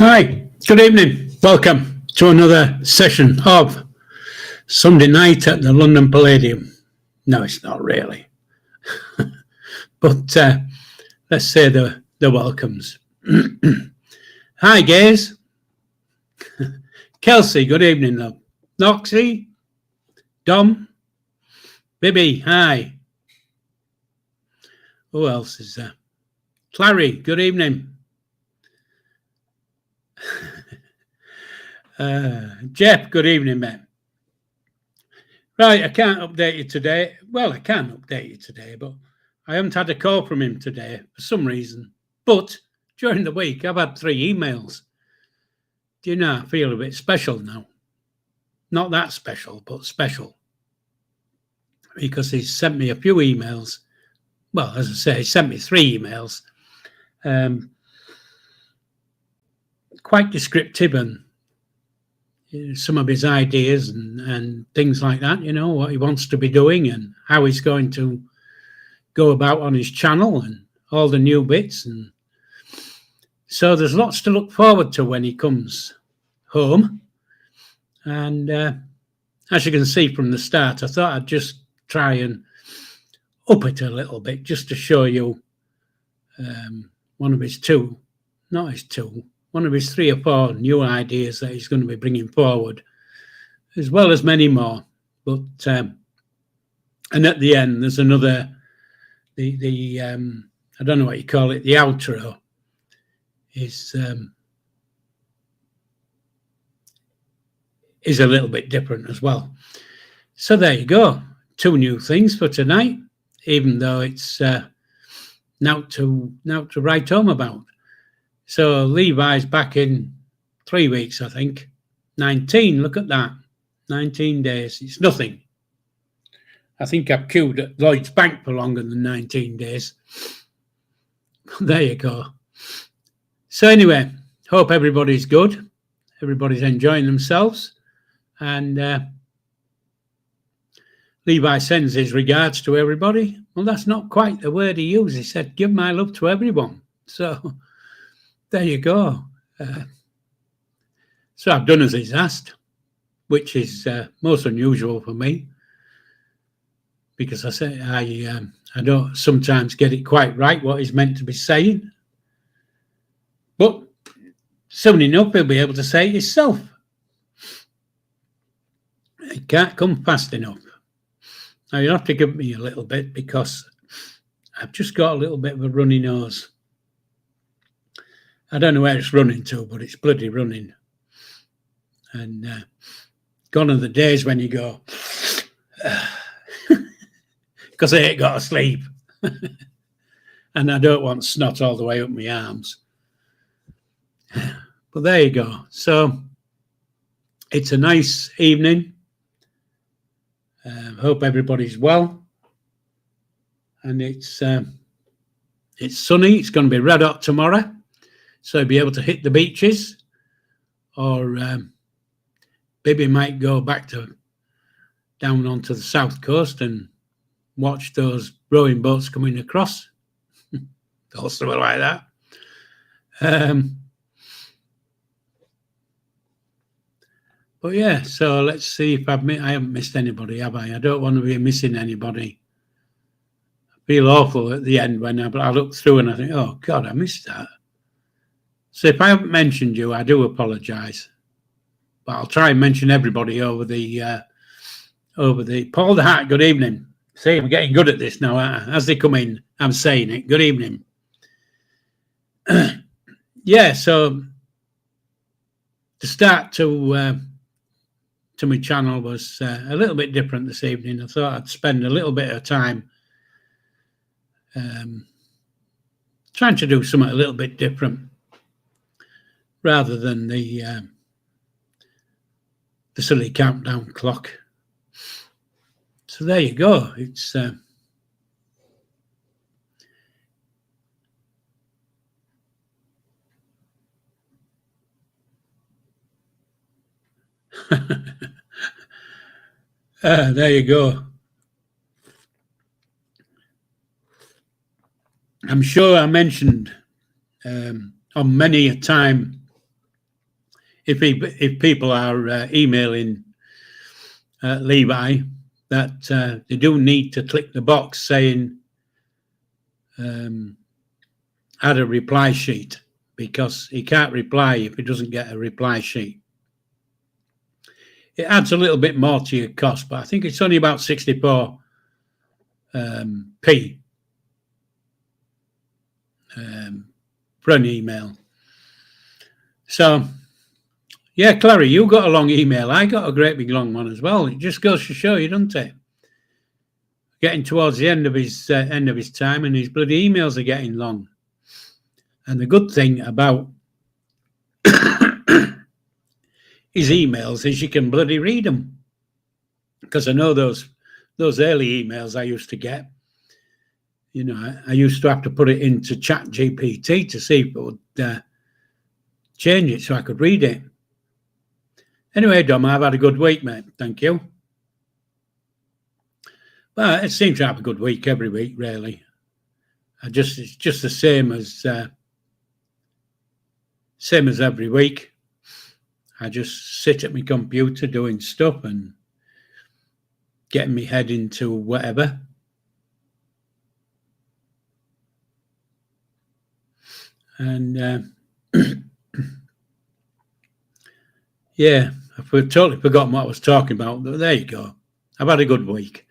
Hi, good evening. Welcome to another session of Sunday night at the London Palladium. No, it's not really. But let's say the welcomes. Hi, gays. Kelsey, good evening, love. Noxie, Dom, Bibby, hi. Who else is there? Clary, good evening. Jeff, good evening, man. Right, I can't update you today. Well, I can update you today, but I haven't had a call from him today for some reason. But during the week, I've had 3 emails. Do you know, I feel a bit special now. Not that special, but special. Because he's sent me a few emails. Well, as I say, he sent me 3 emails. Quite descriptive and some of his ideas and things like that, you know, what he wants to be doing and how he's going to go about on his channel and all the new bits. And so there's lots to look forward to when he comes home. And as you can see from the start, I thought I'd just try and up it a little bit just to show you one of his 2, not his 2, one of his 3 or 4 new ideas that he's going to be bringing forward, as well as many more. But and at the end, there's another, the I don't know what you call it, the outro is a little bit different as well. So there you go, 2 new things for tonight, even though it's now to write home about. So Levi's back in 3 weeks, I think. 19, look at that. 19 days. It's nothing. I think I've queued at Lloyd's Bank for longer than 19 days. There you go. So anyway, hope everybody's good. Everybody's enjoying themselves. And Levi sends his regards to everybody. Well, that's not quite the word he used. He said, give my love to everyone. So there you go. So I've done as he's asked, which is most unusual for me, because I say I don't sometimes get it quite right what he's meant to be saying. But soon enough, he'll be able to say it himself. It can't come fast enough. Now, you'll have to give me a little bit because I've just got a little bit of a runny nose. I don't know where it's running to, but it's bloody running. And gone are the days when you go, because I ain't got to sleep. And I don't want snot all the way up my arms. But there you go. So it's a nice evening. Hope everybody's well. And it's sunny. It's going to be red hot tomorrow. So he'll be able to hit the beaches, or Bibby might go back down onto the south coast and watch those rowing boats coming across. Or something like that. But yeah, so let's see if I haven't missed anybody, have I? I don't want to be missing anybody. I feel awful at the end when I look through and I think, oh God, I missed that. So if I haven't mentioned you, I do apologise. But I'll try and mention everybody over the Paul the Hat, good evening. See, I'm getting good at this now. As they come in, I'm saying it. Good evening. Yeah, so the start to my channel was a little bit different this evening. I thought I'd spend a little bit of time trying to do something a little bit different, rather than the silly countdown clock. So there you go. It's there you go. I'm sure I mentioned on many a time if people are emailing Levi, that they do need to click the box saying add a reply sheet, because he can't reply if he doesn't get a reply sheet. It adds a little bit more to your cost, but I think it's only about 64 p for an email. So, yeah, Clary, you got a long email. I got a great big long one as well. It just goes to show you, doesn't it? Getting towards the end of his time, and his bloody emails are getting long. And the good thing about his emails is you can bloody read them, because I know those early emails I used to get. You know, I used to have to put it into ChatGPT to see if it would change it so I could read it. Anyway, Dom, I've had a good week, mate. Thank you. Well, it seems to have a good week every week, really. It's just the same as every week. I just sit at my computer doing stuff and getting my head into whatever. And yeah, I've totally forgotten what I was talking about, but there you go. I've had a good week.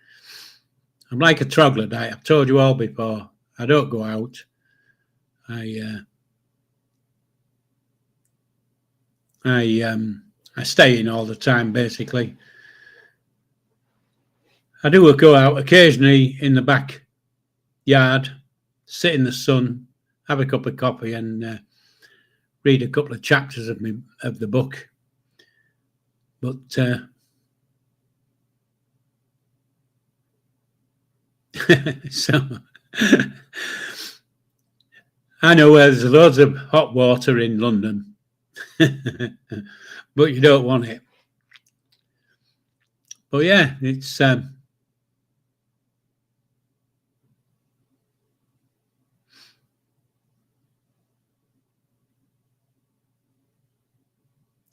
I'm like a troglodyte. I've told you all before. I don't go out. I stay in all the time, basically. I do go out occasionally in the backyard, sit in the sun, have a cup of coffee, and read a couple of chapters of the book. But so I know there's loads of hot water in London, but you don't want it. But yeah, it's do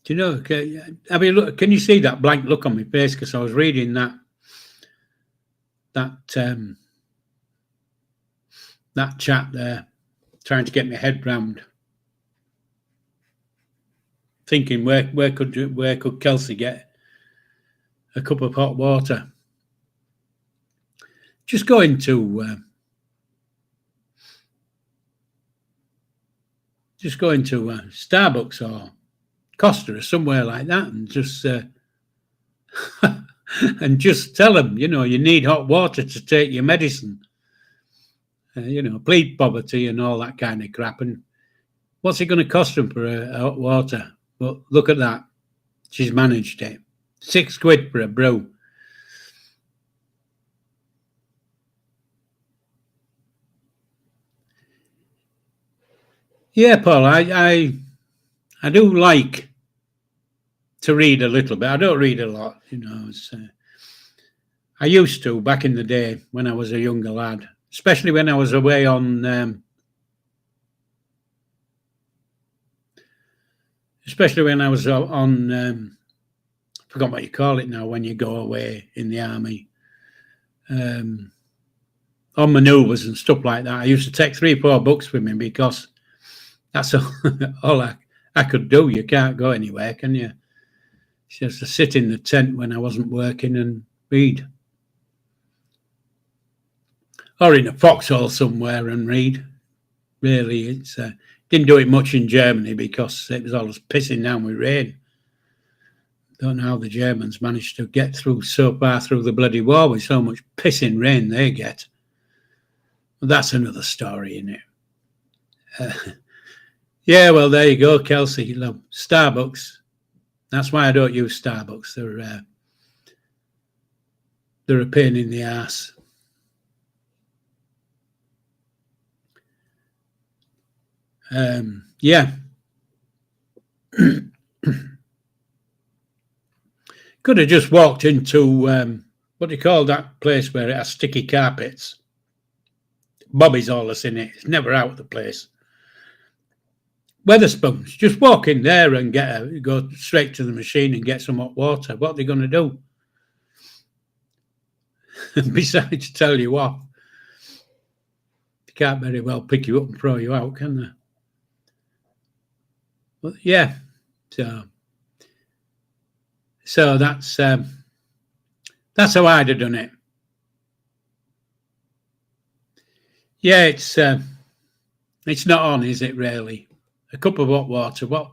you know? I mean, look, can you see that blank look on my face? Because I was reading that chat there, trying to get my head round, thinking where could Kelsey get a cup of hot water? Just go into Starbucks or Costa or somewhere like that, and just and just tell them, you know, you need hot water to take your medicine. You know, plead poverty and all that kind of crap. And what's it going to cost them for a hot water? But look at that. She's managed it. £6 for a brew. Yeah, Paul, I do like to read a little bit. I don't read a lot, you know. I used to back in the day when I was a younger lad, especially when I was away on I forgot what you call it now when you go away in the army, on manoeuvres and stuff like that. I used to take 3 or 4 books with me, because that's all I could do. You can't go anywhere, can you? Just to sit in the tent when I wasn't working and read. Or in a foxhole somewhere and read. Really, it's didn't do it much in Germany because it was always pissing down with rain. Don't know how the Germans managed to get through so far through the bloody war with so much pissing rain they get. But that's another story, isn't it? Yeah, well, there you go, Kelsey. You love Starbucks. That's why I don't use Starbucks. They're a pain in the ass. Yeah. Could have just walked into what do you call that place where it has sticky carpets? Bobby's always in it. It's never out of the place. Weatherspoons. Just walk in there and go straight to the machine and get some hot water. What are they going to do? Besides, tell you what, they can't very well pick you up and throw you out, can they? But yeah, so that's how I'd have done it. Yeah, it's not on, is it? Really, a cup of hot water. What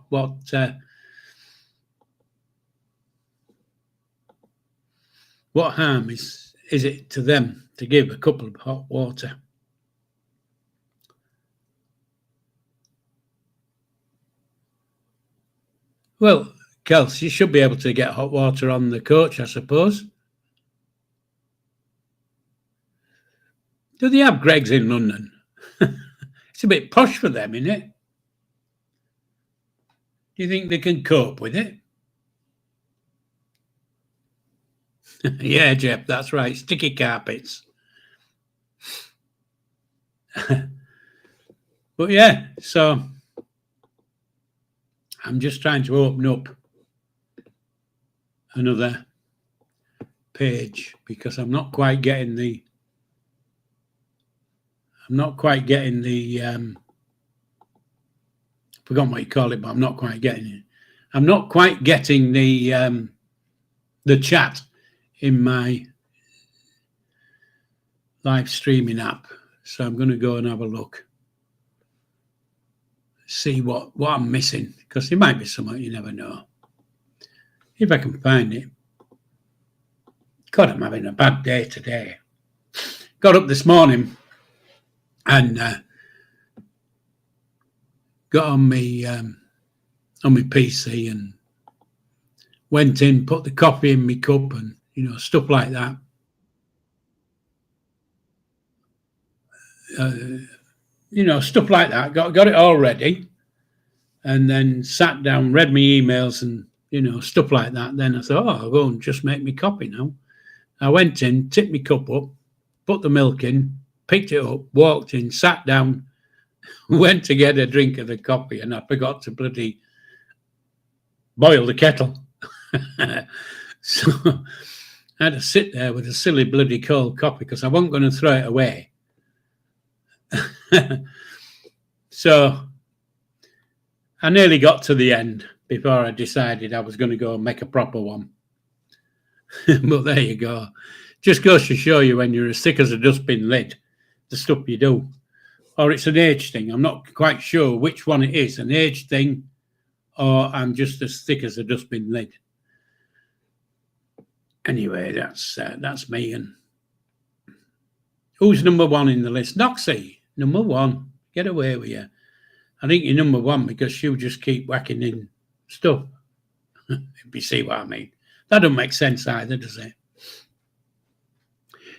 harm is it to them to give a cup of hot water? Well, Kels, you should be able to get hot water on the coach, I suppose. Do they have Greggs in London? It's a bit posh for them, isn't it? Do you think they can cope with it? Yeah, Jeff, that's right. Sticky carpets. But yeah, so I'm just trying to open up another page because I'm not quite getting the forgotten what you call it, but I'm not quite getting it. I'm not quite getting the chat in my live streaming app. So I'm going to go and have a look, see what I'm missing, because there might be something, you never know. If I can find it. God, I'm having a bad day today. Got up this morning and got on my PC and went in, put the coffee in my cup and, stuff like that. Stuff like that. Got it all ready and then sat down, read my emails and, stuff like that. Then I thought, I'll go and just make me coffee now. I went in, tipped my cup up, put the milk in, picked it up, walked in, sat down, went to get a drink of the coffee, and I forgot to bloody boil the kettle. So I had to sit there with a silly bloody cold coffee because I wasn't going to throw it away. So I nearly got to the end before I decided I was going to go and make a proper one. But there you go. Just goes to show you when you're as thick as a dustbin lid, the stuff you do. Or it's an age thing. I'm not quite sure which one it is, an age thing, or I'm just as thick as a dustbin lid. Anyway, that's me. And who's number one in the list? Noxie, number one. Get away with you. I think you're number one because you just keep whacking in stuff. If you see what I mean. That doesn't make sense either, does it?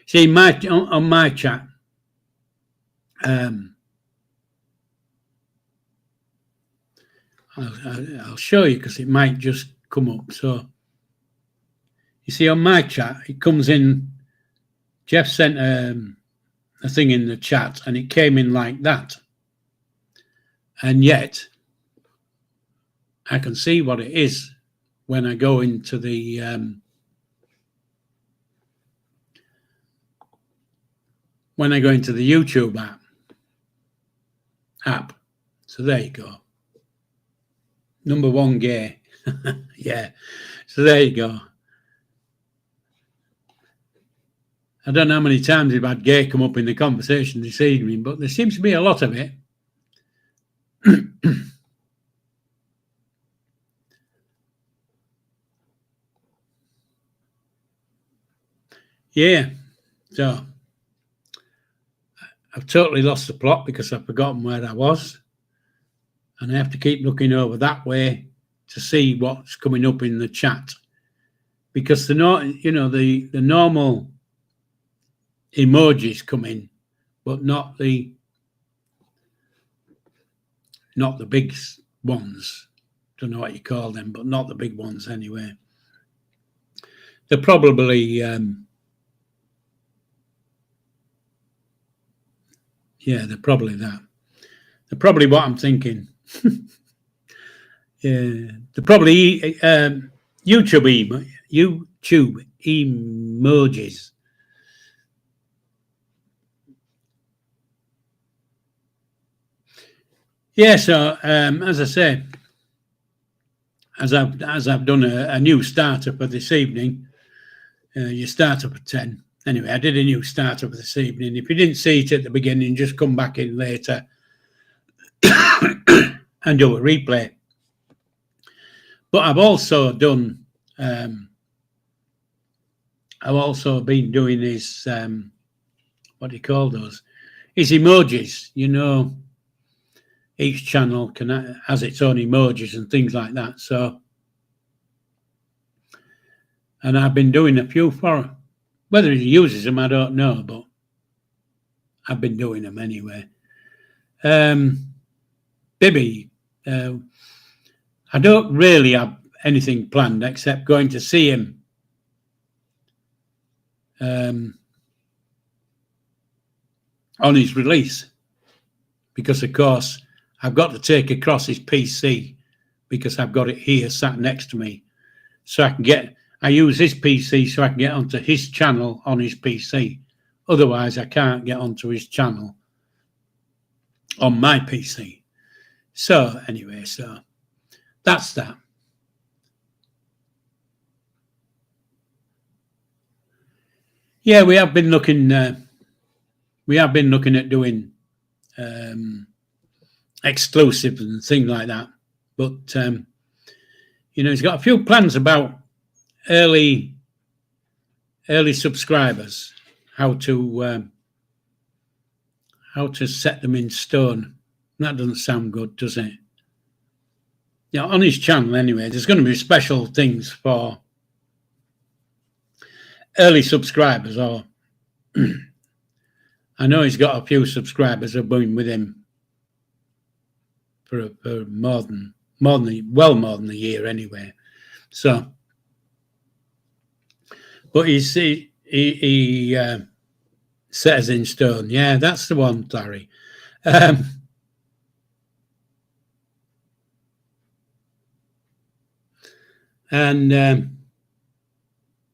See, on my chat, I'll show you because it might just come up. So, you see, on my chat, it comes in. Jeff sent a thing in the chat, and it came in like that. And yet, I can see what it is when I go into the YouTube app. So there you go. Number one gay. Yeah. So there you go. I don't know how many times we've had gay come up in the conversation this evening, but there seems to be a lot of it. Yeah. So I've totally lost the plot because I've forgotten where I was. And I have to keep looking over that way to see what's coming up in the chat. Because the normal emojis come in, but not the big ones. Don't know what you call them, but not the big ones anyway. They're probably they're probably that. They're probably what I'm thinking. The probably YouTube emojis. Yeah, so as I say, as I've done a new starter for this evening. You start up at 10. Anyway, I did a new startup this evening. If you didn't see it at the beginning, just come back in later and do a replay. But I've also done, I've also been doing his, what do you call those? His emojis. You know, each channel has its own emojis and things like that. So, and I've been doing a few for him. Whether he uses them, I don't know, but I've been doing them anyway. Bibby, I don't really have anything planned except going to see him on his release, because of course I've got to take across his PC because I've got it here sat next to me, so I use his PC so I can get onto his channel on his PC. Otherwise, I can't get onto his channel on my PC. So anyway, so that's that. Yeah, we have been looking at doing exclusive and things like that. But you know, he's got a few plans about early subscribers, how to set them in stone. That doesn't sound good, does it? Yeah, on his channel anyway, there's going to be special things for early subscribers. Or I know he's got a few subscribers who've been with him for more than a year anyway. So, but he set us in stone. Yeah, that's the one, Larry. And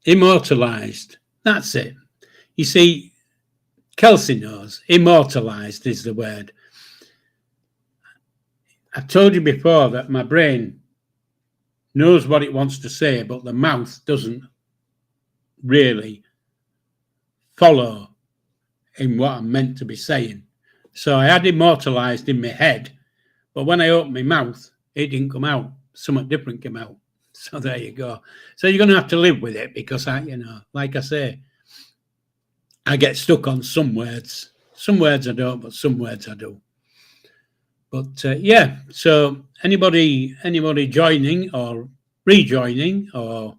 immortalized. That's it. You see, Kelsey knows. Immortalized is the word. I've told you before that my brain knows what it wants to say, but the mouth doesn't really follow in what I'm meant to be saying. So I had immortalized in my head, but when I opened my mouth, it didn't come out. Something different came out. So there you go. So you're going to have to live with it, because like I say, I get stuck on some words. Some words I don't, but some words I do. But yeah, so anybody joining or rejoining, or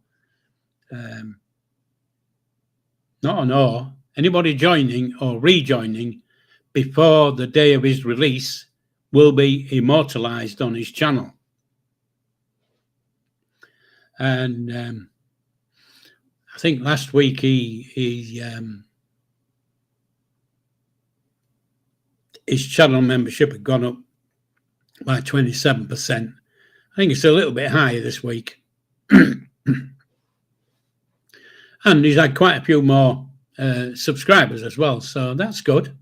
anybody joining or rejoining before the day of his release will be immortalized on his channel. And I think last week his channel membership had gone up by 27%. I think it's a little bit higher this week. And he's had quite a few more subscribers as well, so that's good.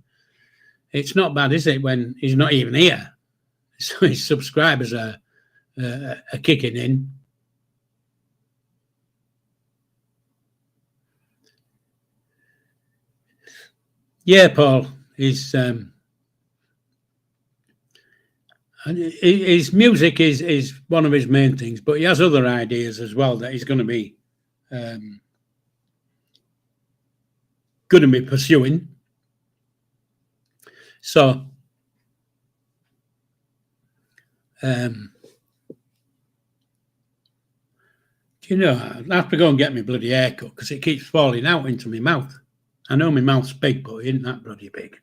It's not bad, is it, when he's not even here? So his subscribers are kicking in. Yeah, Paul, his music is one of his main things, but he has other ideas as well that he's going to be pursuing. So do you know, I have to go and get my bloody haircut because it keeps falling out into my mouth. I know my mouth's big, but it isn't that bloody big.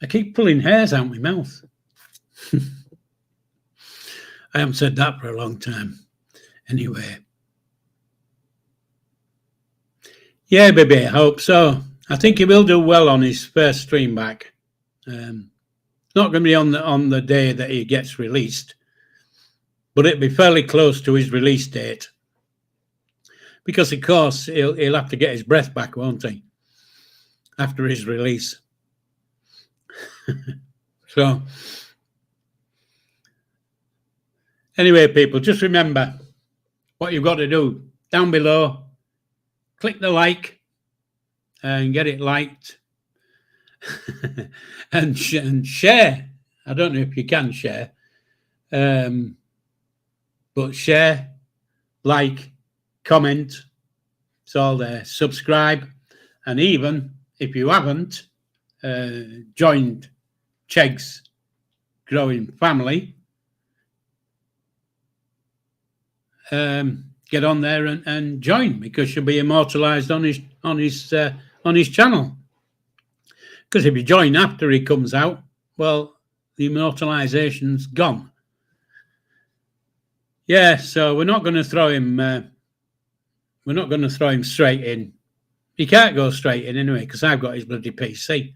I keep pulling hairs out my mouth. I haven't said that for a long time. Anyway. Yeah, baby, I hope so. I think he will do well on his first stream back. Not going to be on the day that he gets released, but it'll be fairly close to his release date, because of course he'll have to get his breath back, won't he, after his release. So anyway, people, just remember what you've got to do. Down below, click the like and get it liked. and share. I don't know if you can share, but share, like, comment, it's all there. Subscribe, and even if you haven't joined Cheggs growing family, get on there and join, because you'll be immortalized on his channel. Because if you join after he comes out, well, the immortalization's gone. Yeah, so we're not going to throw him. We're not going to throw him straight in. He can't go straight in anyway, because I've got his bloody PC.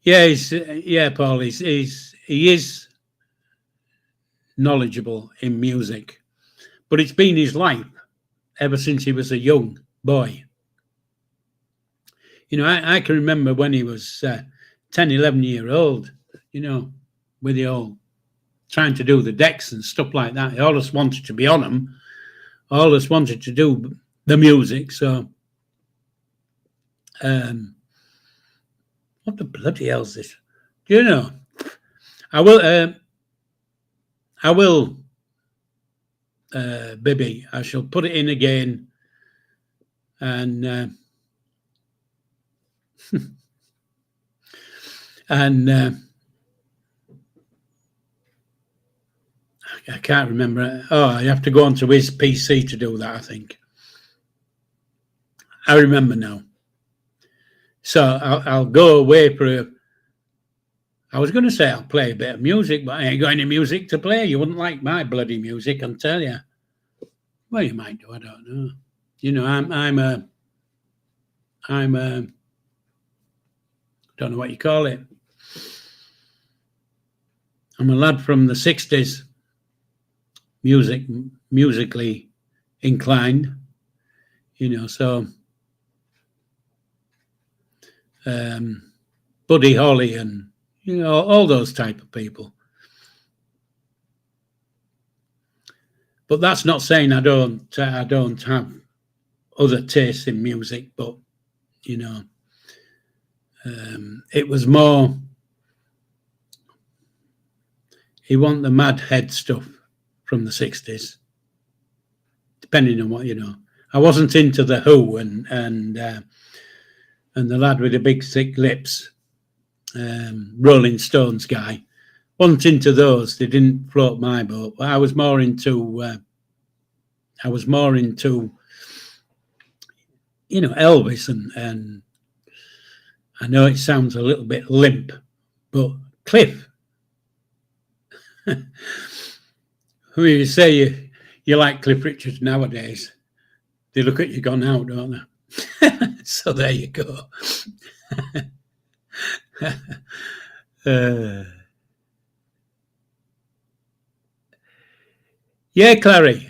Yeah, Paul. He is knowledgeable in music, but it's been his life ever since he was a young boy. You know, I can remember when he was 10, 11 year old, you know, with the old trying to do the decks and stuff like that. He always wanted to be on them, always wanted to do the music. So, what the bloody hell is this? Do you know? I will, Bibby, I shall put it in again, and I can't remember. Oh, I have to go onto his PC to do that, I think. I remember now. So I'll go away for I was going to say I'll play a bit of music, but I ain't got any music to play. You wouldn't like my bloody music, I'll tell you. Well, you might do, I don't know. You know, I'm a don't know what you call it. I'm a lad from the 60s, musically inclined, you know, so Buddy Holly and, you know, all those type of people. But that's not saying I don't have other tastes in music, but, you know, it was more, he want the mad head stuff from the 60s, depending on what, you know. I wasn't into the Who and the lad with the big thick lips, Rolling Stones guy. Wasn't into those. They didn't float my boat. But I was more into you know, Elvis and I know it sounds a little bit limp, but Cliff. When you say you like Cliff Richards nowadays, they look at you gone out, don't they? So there you go. Yeah, Clary.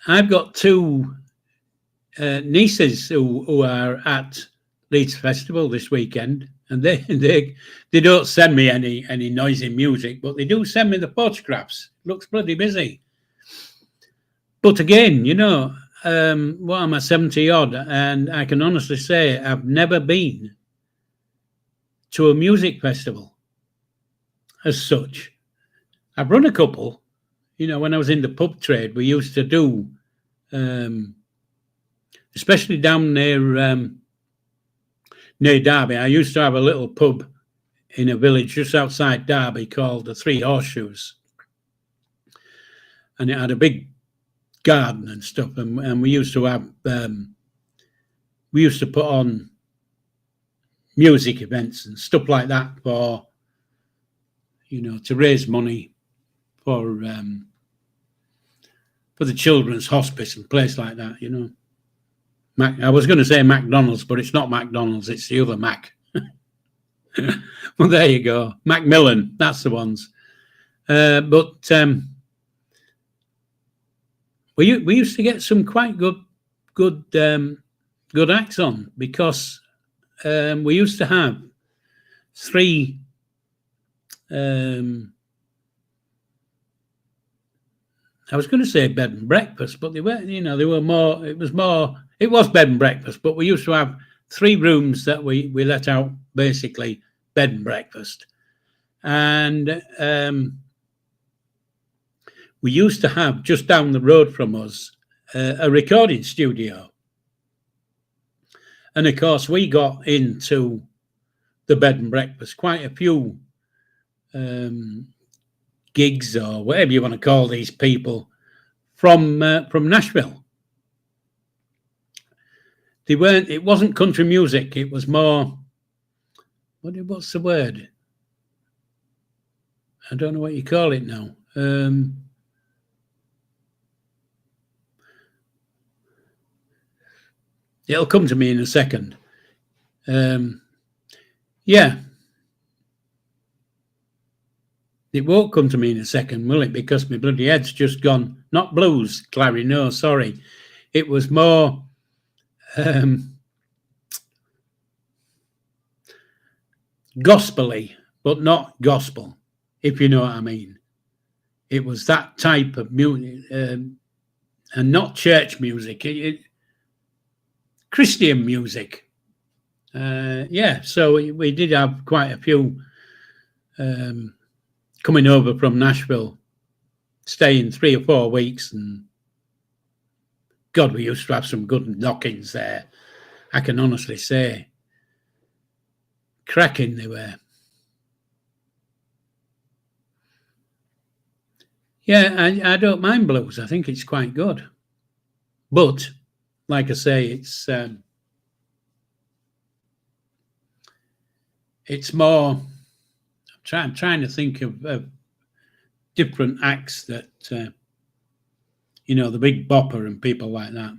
I've got two nieces who are at Leeds Festival this weekend, and they don't send me any noisy music, but they do send me the photographs. Looks bloody busy. But again, you know, what am I, 70 odd, and I can honestly say I've never been to a music festival as such. I've run a couple. You know, when I was in the pub trade, we used to do, especially down near Derby. I used to have a little pub in a village just outside Derby called the Three Horseshoes, and it had a big garden and stuff. And we used to have, we used to put on music events and stuff like that for, you know, to raise money for the children's hospice and place like that, you know. I was going to say McDonald's, but it's not McDonald's, it's the other Mac. Well, there you go. Macmillan, that's the ones. But we used to get some quite good acts on, because we used to have 3 I was going to say bed and breakfast, but they were, they were more. It was bed and breakfast, but we used to have 3 rooms that we let out, basically bed and breakfast, and we used to have just down the road from us a recording studio, and of course we got into the bed and breakfast quite a few gigs, or whatever you want to call these people, from Nashville. It wasn't country music. It was more, what's the word? I don't know what you call it now. It'll come to me in a second. Yeah. It won't come to me in a second, will it? Because my bloody head's just gone. Not blues, Clary, no, sorry. It was more gospel-y, but not gospel, if you know what I mean. It was that type of music, and not church music, Christian music. Yeah, so we did have quite a few coming over from Nashville, staying 3 or 4 weeks, and God, we used to have some good knockings there. I can honestly say, cracking they were. Yeah, I don't mind blues. I think it's quite good, but like I say, it's more. I'm trying to think of different acts that, the Big Bopper and people like that.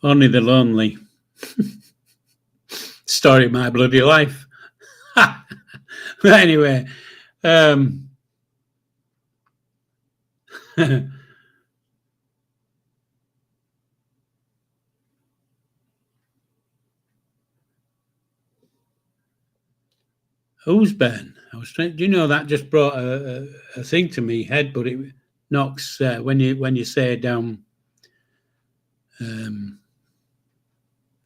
Only the Lonely. Story of my bloody life. But anyway, who's Ben? I was trying. Do you know that just brought a thing to me head, but it knocks when you say down.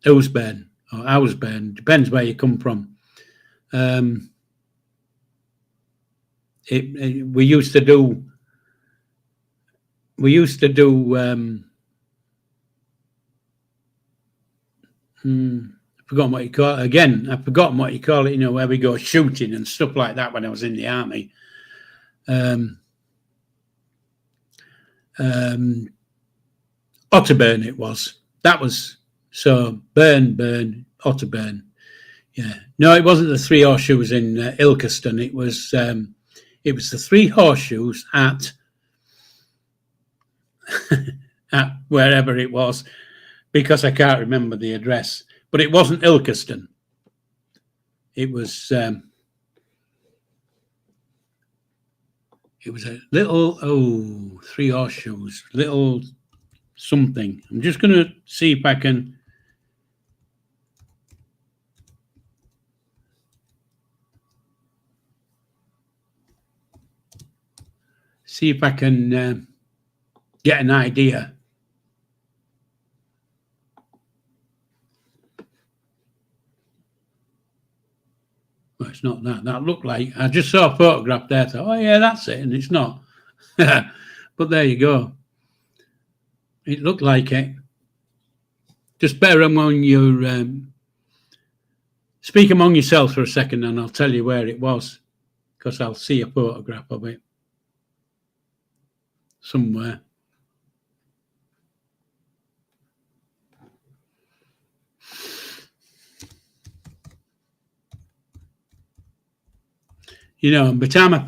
Who's Ben or how's Ben? Depends where you come from. We used to do. I've forgotten what you call it again. I've forgotten what you call it. Where we go shooting and stuff like that when I was in the army. Otterburn it was. That was so burn Otterburn. Yeah. No, it wasn't the 3 horseshoes in Ilkeston. It was the 3 horseshoes at at wherever it was, because I can't remember the address. But it wasn't Ilkeston. It was a little 3 horseshoes, little something. I'm just going to see if I can. See if I can get an idea. Well, it's not that. That looked like, I just saw a photograph there. Thought, oh yeah, that's it, and it's not. But there you go. It looked like it. Just bear among your speak among yourselves for a second, and I'll tell you where it was, because I'll see a photograph of it somewhere. By the time I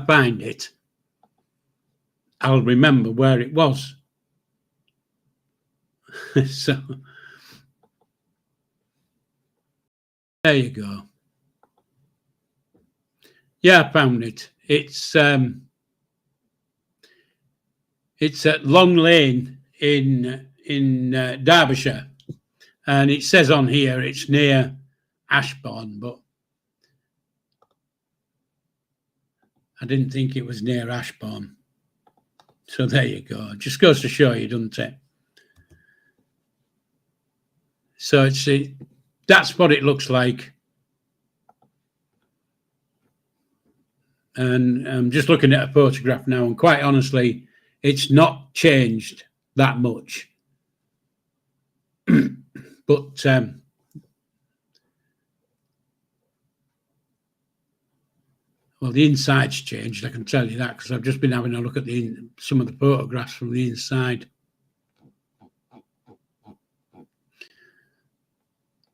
find it, I'll remember where it was. So there you go. Yeah, I found it. It's at Long Lane in Derbyshire, and it says on here it's near Ashbourne, but I didn't think it was near Ashbourne. So there you go. It just goes to show you, doesn't it? So that's what it looks like. And I'm just looking at a photograph now, and quite honestly, it's not changed that much. But well, the inside's changed, I can tell you that, because I've just been having a look at some of the photographs from the inside.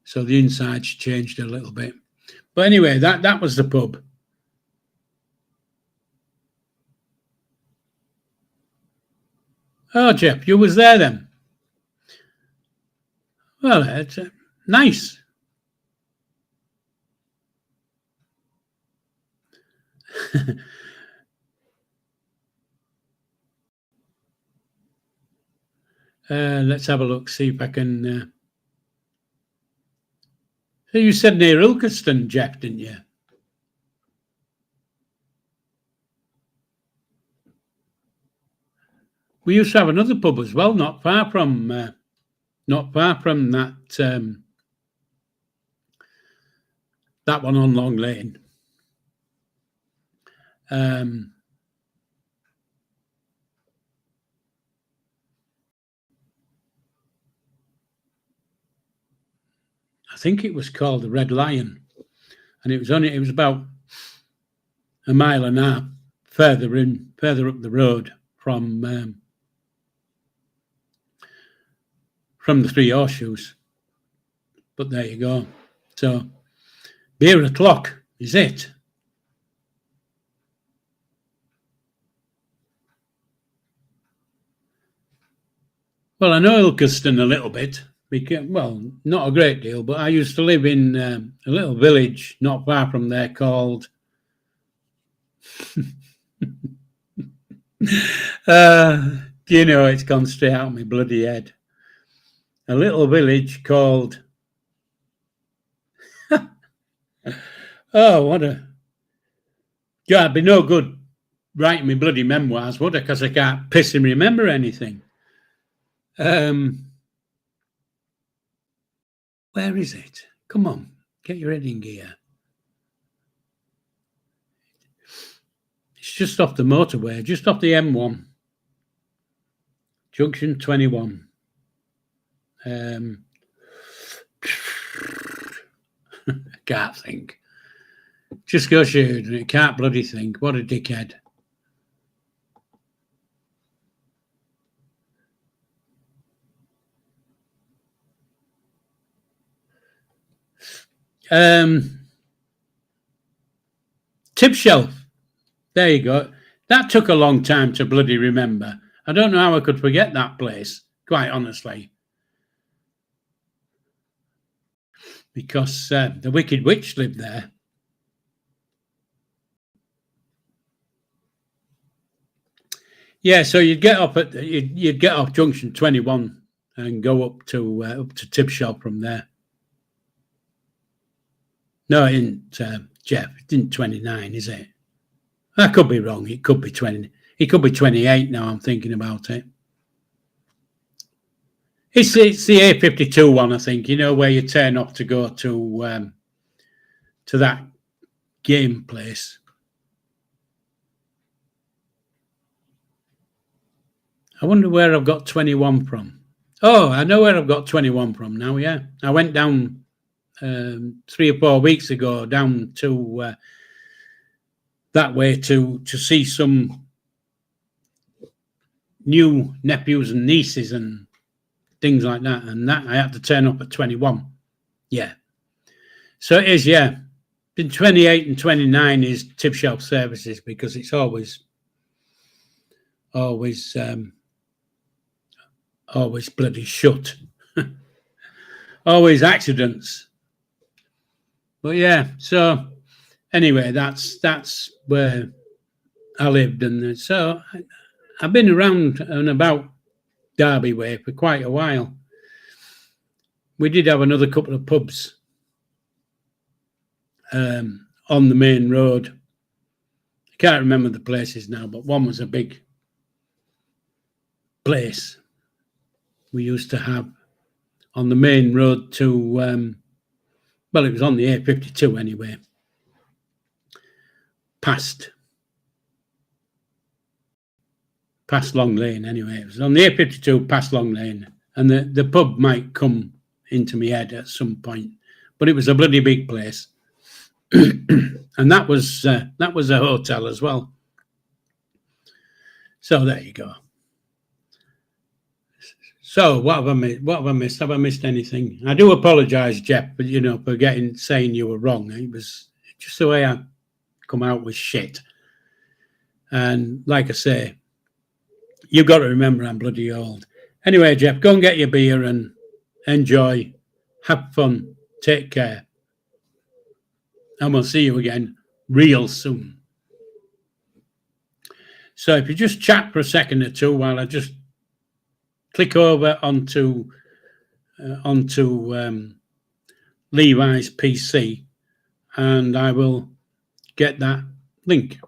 So the inside's changed a little bit. But anyway, that was the pub. Oh, Jeff, you was there then? Well, it's nice. Let's have a look, see if I can... So you said near Ilkeston, Jeff, didn't you? We used to have another pub as well, not far from that that one on Long Lane. I think it was called the Red Lion, and it was about a mile and a half further up the road from the Three Horseshoes. But there you go. So beer o'clock is it. Well, I know Ilkeston a little bit. Well, not a great deal, but I used to live in a little village not far from there called you know, it's gone straight out of my bloody head. A little village called oh, what a... Yeah, it'd be no good writing me bloody memoirs, would I? Because I can't piss and remember anything. Where is it? Come on, get your head in gear. It's just off the motorway, just off the M1. Junction 21. I can't think. Just go shoot, and it can't bloody think. What a dickhead. Tip shelf. There you go. That took a long time to bloody remember. I don't know how I could forget that place, quite honestly. Because the Wicked Witch lived there. Yeah, so you'd get off Junction 21 and go up to Tip Shop from there. No, it isn't, Jeff. It isn't 29, is it? I could be wrong. It could be 20. It could be 28 now. I'm thinking about it. It's the A52 one, I think. You know, where you turn off to go to that game place. I wonder where I've got 21 from. Oh, I know where I've got 21 from now. Yeah, I went down 3 or 4 weeks ago down to that way to see some new nephews and nieces and things like that, and that I had to turn up at 21. Yeah, so it is. Yeah, in 28 and 29 is tip shelf services, because it's always always bloody shut. Always accidents. But yeah, so anyway, that's where I lived, and so I've been around and about Derby way for quite a while. We did have another couple of pubs on the main road. I can't remember the places now, but one was a big place we used to have on the main road to, well, it was on the A52 anyway, past Long Lane anyway. It was on the A52 past Long Lane, and the pub might come into my head at some point, but it was a bloody big place. And that was a hotel as well. So there you go. So what have I missed? Have I missed anything? I do apologise, Jeff, but for saying you were wrong. It was just the way I come out with shit. And like I say, you've got to remember I'm bloody old. Anyway, Jeff, go and get your beer and enjoy. Have fun. Take care. And we'll see you again real soon. So if you just chat for a second or two while I just click over onto Levi's PC, and I will get that link.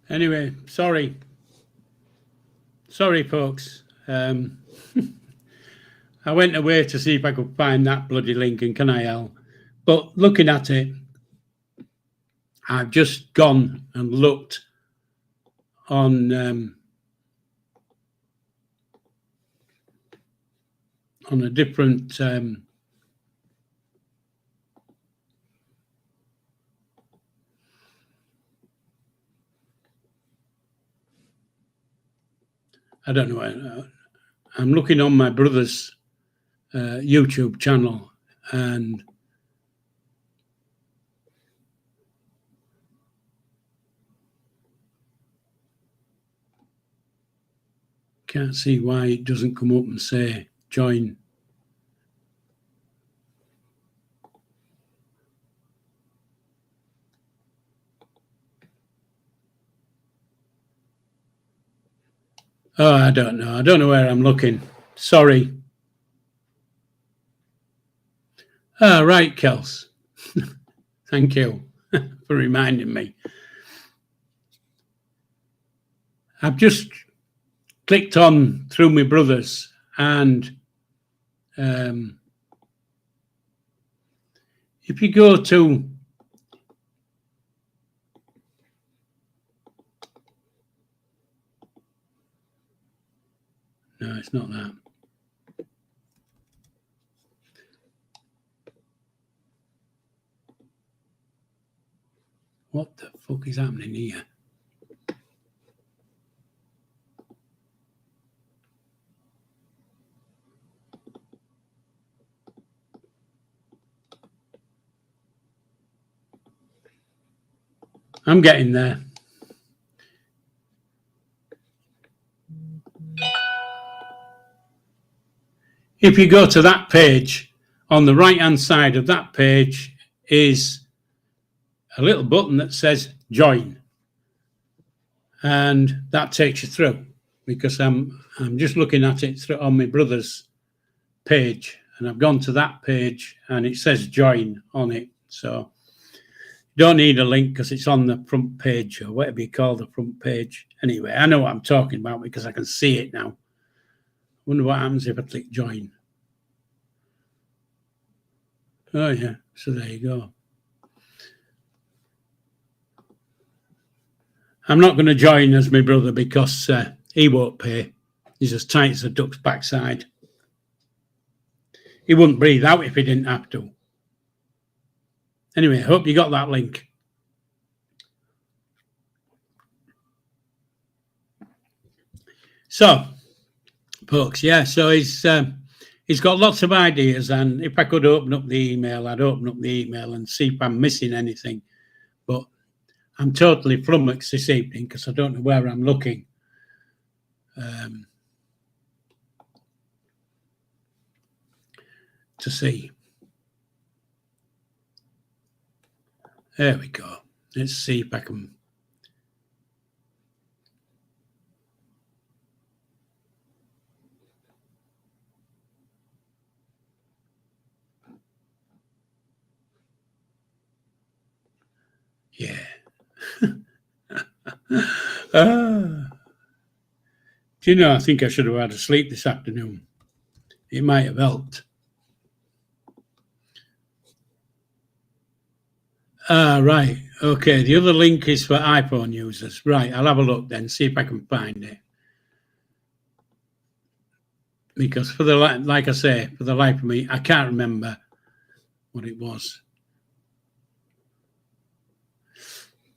Anyway, sorry, folks. I went away to see if I could find that bloody link, and can I help? But looking at it, I've just gone and looked on a different I don't know. I'm looking on my brother's YouTube channel, and can't see why it doesn't come up and say join. Oh, I don't know. I don't know where I'm looking. Sorry. Ah, right, Kels. Thank you for reminding me. I've just clicked on through my brothers, and if you go to no, it's not that. What the fuck is happening here? I'm getting there. If you go to that page, on the right-hand side of that page is a little button that says join. And that takes you through, because I'm just looking at it through on my brother's page, and I've gone to that page and it says join on it. So you don't need a link because it's on the front page, or whatever you call the front page. Anyway, I know what I'm talking about because I can see it now. Wonder what happens if I click join. Oh yeah, so there you go. I'm not going to join as my brother because he won't pay. He's as tight as a duck's backside. He wouldn't breathe out if he didn't have to. Anyway, hope you got that link. So, folks, yeah, so he's got lots of ideas, and if I could open up the email, I'd open up the email and see if I'm missing anything. But I'm totally flummoxed this evening because I don't know where I'm looking. To see. There we go. Let's see if I can. Yeah. Do you know, I think I should have had a sleep this afternoon. It might have helped. Right. Okay. The other link is for iPhone users. Right. I'll have a look then, see if I can find it. Because for the like I say, for the life of me, I can't remember what it was.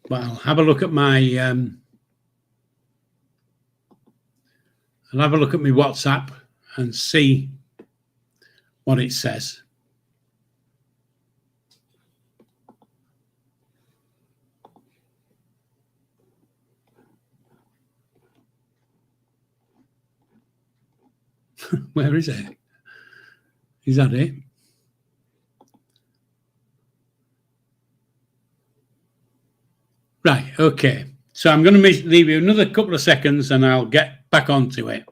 But I'll have a look at my I'll have a look at my WhatsApp and see what it says. Where is it? Is that it? Right, okay. So I'm going to leave you another couple of seconds and I'll get back onto it.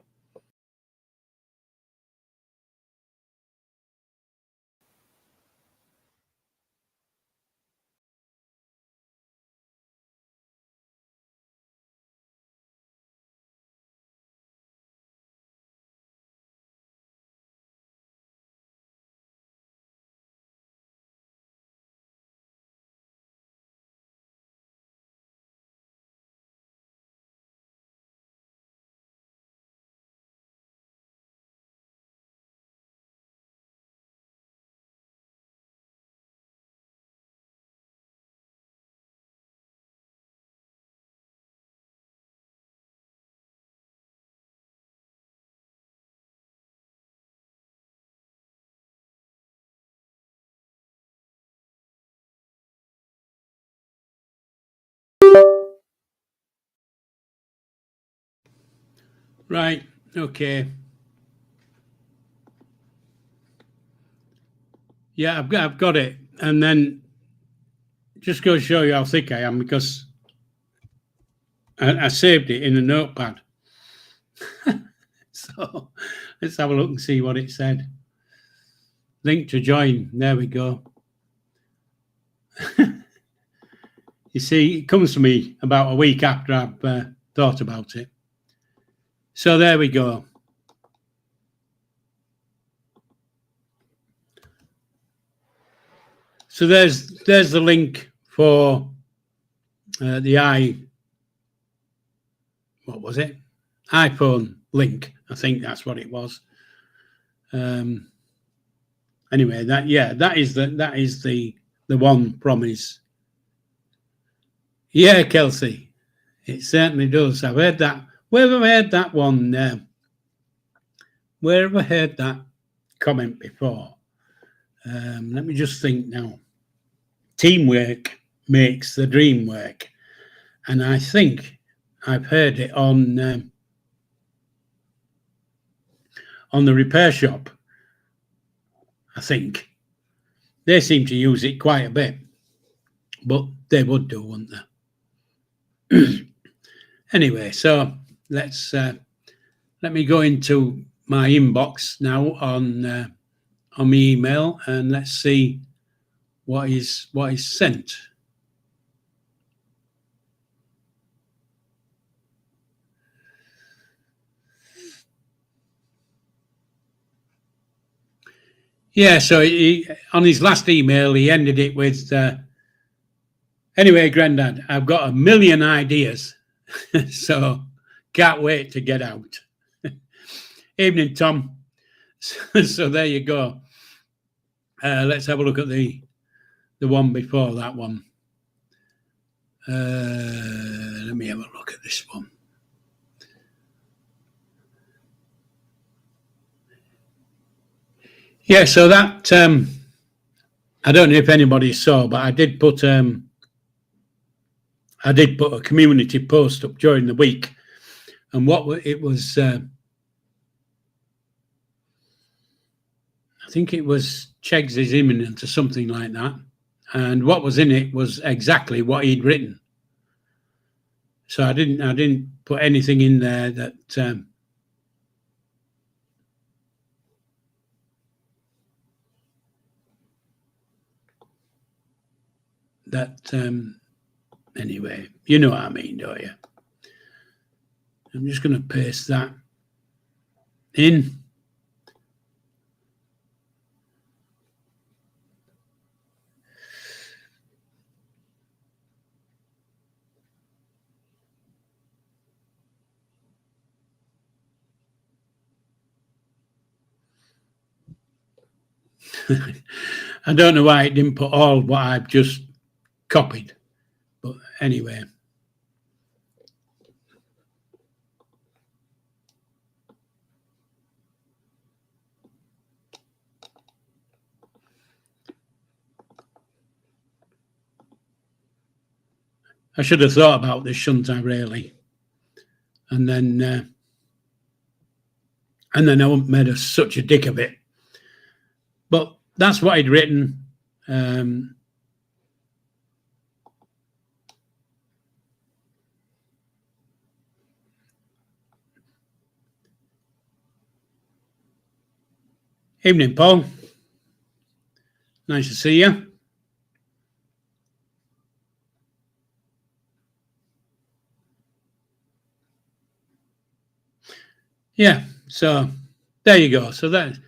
Right, okay. Yeah, I've got it. And then just go show you how thick I am because I saved it in a notepad. So let's have a look and see what it said. Link to join. There we go. You see, it comes to me about a week after I've thought about it. So there we go. So there's the link for the what was it? iPhone link. I think that's what it was. Anyway, that is the one promise. Yeah, Kelsey, it certainly does. I've heard that. Where have I heard that one? Where have I heard that comment before? Let me just think now. Teamwork makes the dream work, and I think I've heard it on the repair shop. I think they seem to use it quite a bit, but they would do, wouldn't they? Anyway, so let me go into my inbox now on my email, and let's see what is sent. Yeah, so on his last email, he ended it with, anyway, Grandad, I've got a million ideas, so can't wait to get out. Evening, Tom. So there you go. Let's have a look at the one before that one. Let me have a look at this one. Yeah, so that I don't know if anybody saw, but I did put a community post up during the week, and what it was, I think it was Cheggs is imminent or something like that, and what was in it was exactly what he'd written. So I didn't put anything in there that anyway, you know what I mean, don't you? I'm just going to paste that in. I don't know why it didn't put all what I've just copied, but anyway. I should have thought about this, shouldn't I, really? And then I wouldn't made such a dick of it. But that's what he'd written. Evening, Paul. Nice to see you. Yeah, so there you go. So that's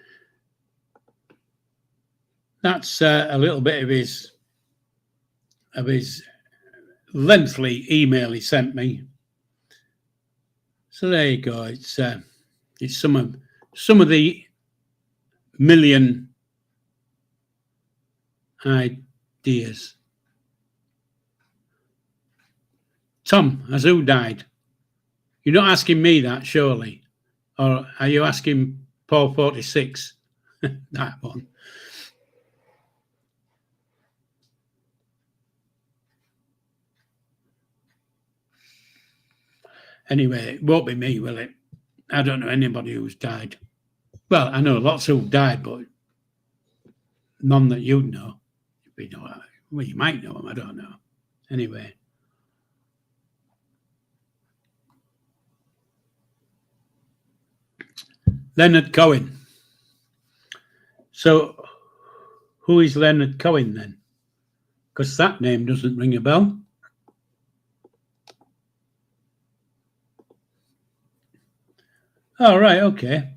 a little bit of his lengthy email he sent me. So there you go. It's some of the million ideas. Tom, has who died? You're not asking me that, surely, or are you asking Paul 46? That one. Anyway, it won't be me, will it? I don't know anybody who's died. Well, I know lots who've died, but none that you know. Well, you might know them, I don't know. Anyway. Leonard Cohen. So, who is Leonard Cohen then? Because that name doesn't ring a bell. Oh, right, okay.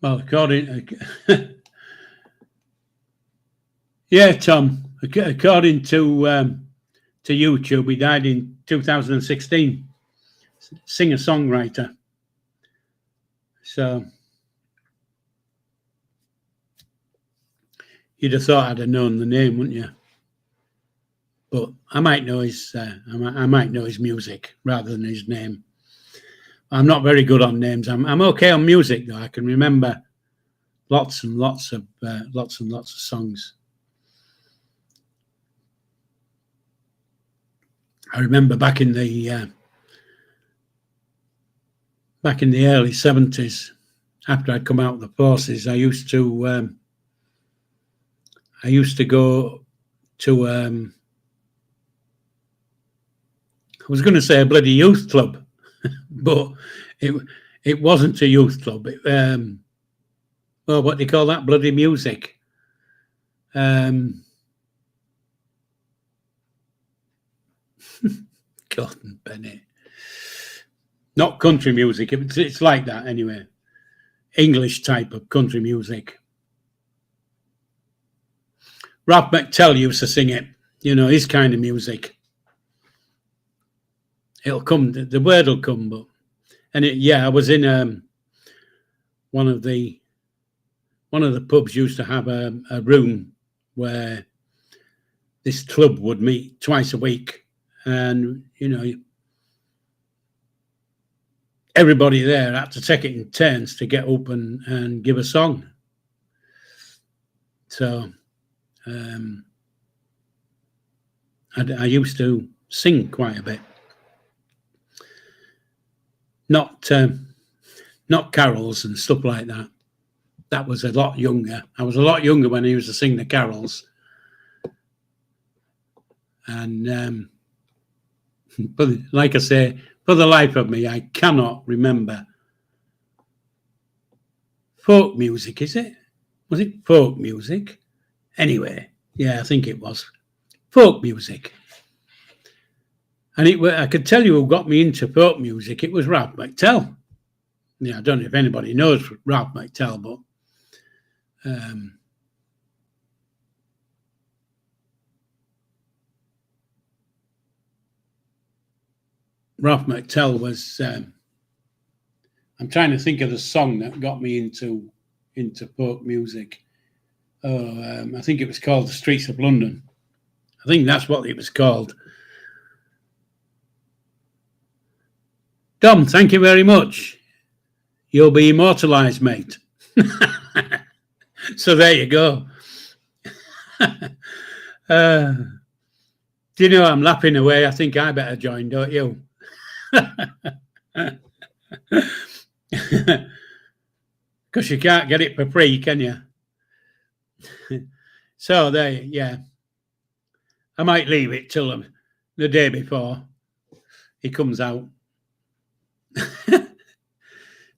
Well, according yeah, Tom, according to YouTube, he died in 2016. Singer-songwriter. So you'd have thought I'd have known the name, wouldn't you? But I might know his music rather than his name. I'm not very good on names. I'm okay on music though. I can remember lots and lots of songs. I remember back in the early 70s, after I'd come out of the forces, I used to go to I was going to say a bloody youth club, but it wasn't a youth club. Well, what do you call that? Bloody music. Gordon Bennett. Not country music. It's like that anyway. English type of country music. Ralph McTell used to sing it. You know, his kind of music. It'll come. The word will come. But I was in one of the pubs used to have a room where this club would meet twice a week, and you know, everybody there had to take it in turns to get up and give a song. So I used to sing quite a bit. Not carols and stuff like that. That was a lot younger. I was a lot younger when I used to sing the carols. And but like I say, for the life of me, I cannot remember. Folk music, is it? Was it folk music? Anyway, yeah, I think it was folk music. And I could tell you who got me into folk music. It was Ralph McTell. Yeah, I don't know if anybody knows Ralph McTell, but Ralph McTell was. I'm trying to think of the song that got me into folk music. I think it was called "The Streets of London." I think that's what it was called. Dom, thank you very much. You'll be immortalised, mate. So there you go. Do you know I'm laughing away? I think I better join, don't you? Because you can't get it for free, can you? So there, yeah. I might leave it till the day before he comes out.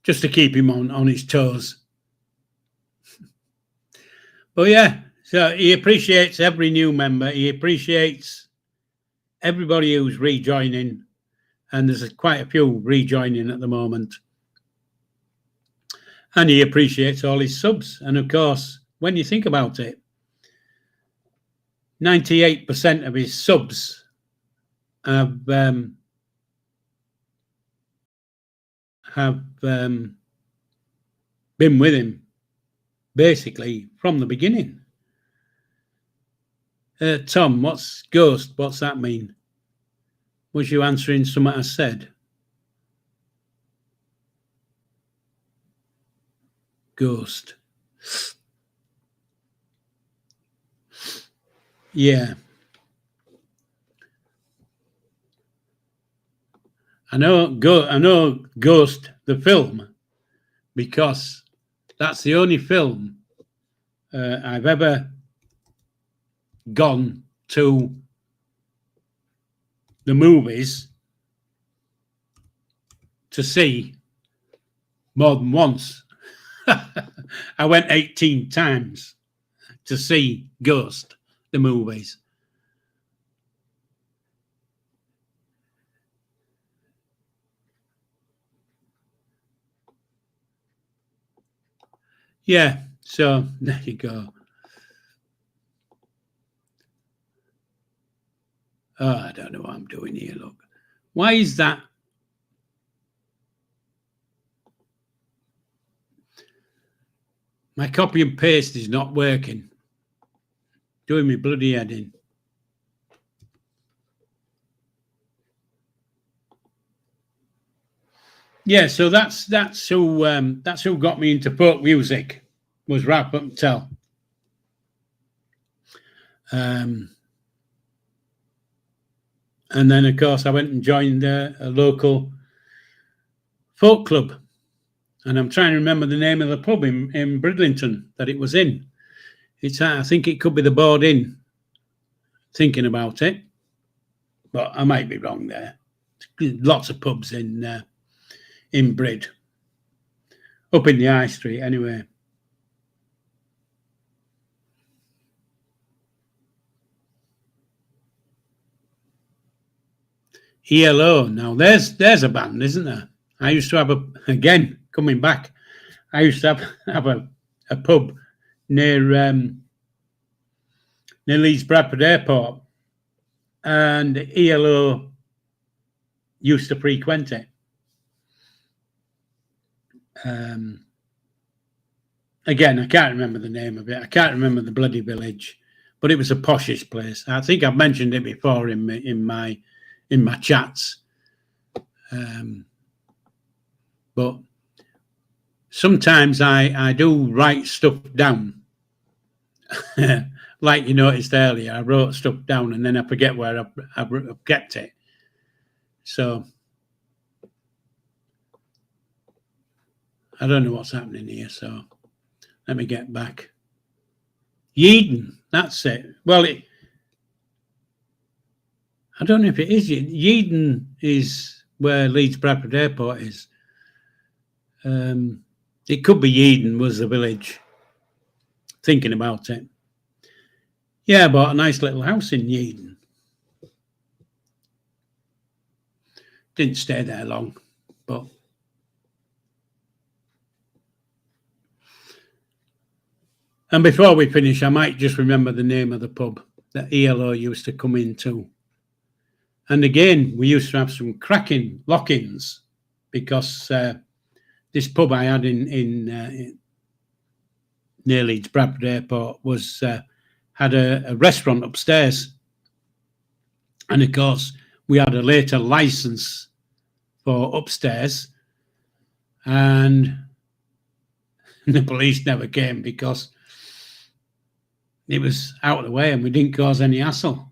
Just to keep him on his toes. But yeah, so he appreciates every new member. He appreciates everybody who's rejoining. And there's quite a few rejoining at the moment. And he appreciates all his subs. And of course, when you think about it, 98% of his subs have been with him basically from the beginning. Tom, what's ghost? What's that mean? Was you answering something I said? Ghost. Yeah. I know Ghost, the film, because that's the only film I've ever gone to the movies to see more than once. I went 18 times to see Ghost, the movies. Yeah, so there you go. Oh, I don't know what I'm doing here, look. Why is that? My copy and paste is not working. Doing me bloody head in. Yeah, so that's who got me into folk music, was Rap Up and Tell. And then, of course, I went and joined a local folk club. And I'm trying to remember the name of the pub in Bridlington that it was in. I think it could be the Board Inn, thinking about it. But I might be wrong there. Lots of pubs in Brid. Up in the High Street, anyway. ELO. Now, there's a band, isn't there? I used to have again, coming back, I used to have a pub near Leeds Bradford Airport, and ELO used to frequent it. Again, I can't remember the name of it. I can't remember the bloody village, but it was a poshish place. I think I've mentioned it before in my chats. But sometimes I do write stuff down. Like you noticed earlier, I wrote stuff down and then I forget where I've kept it. So I don't know what's happening here. So let me get back. Yeadon, that's it. Well, I don't know if it is. Yeadon is where Leeds Bradford Airport is. It could be Yeadon was the village. Thinking about it. Yeah, I bought a nice little house in Yeadon. Didn't stay there long, but and before we finish, I might just remember the name of the pub that ELO used to come into. And again, we used to have some cracking lock-ins because this pub I had in near Leeds Bradford Airport had a restaurant upstairs, and of course we had a later license for upstairs, and the police never came because it was out of the way and we didn't cause any hassle.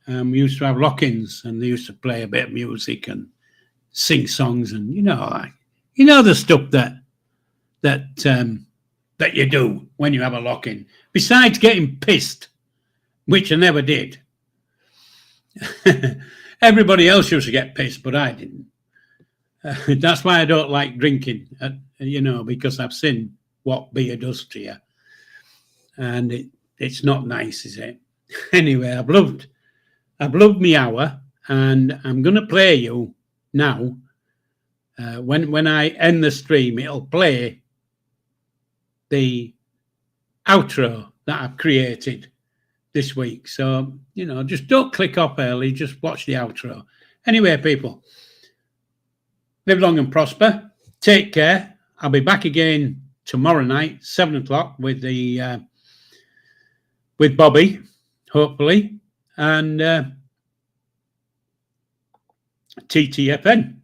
We used to have lock-ins, and they used to play a bit of music and sing songs, and you know the stuff that you do when you have a lock-in. Besides getting pissed, which I never did. Everybody else used to get pissed, but I didn't. That's why I don't like drinking, because I've seen what beer does to you, and it's not nice, is it? Anyway, I've loved my hour, and I'm going to play you now. When I end the stream, it'll play the outro that I've created this week. So, just don't click off early, just watch the outro. Anyway, people, live long and prosper. Take care. I'll be back again tomorrow night, 7:00 with Bobby, hopefully, and TTFN.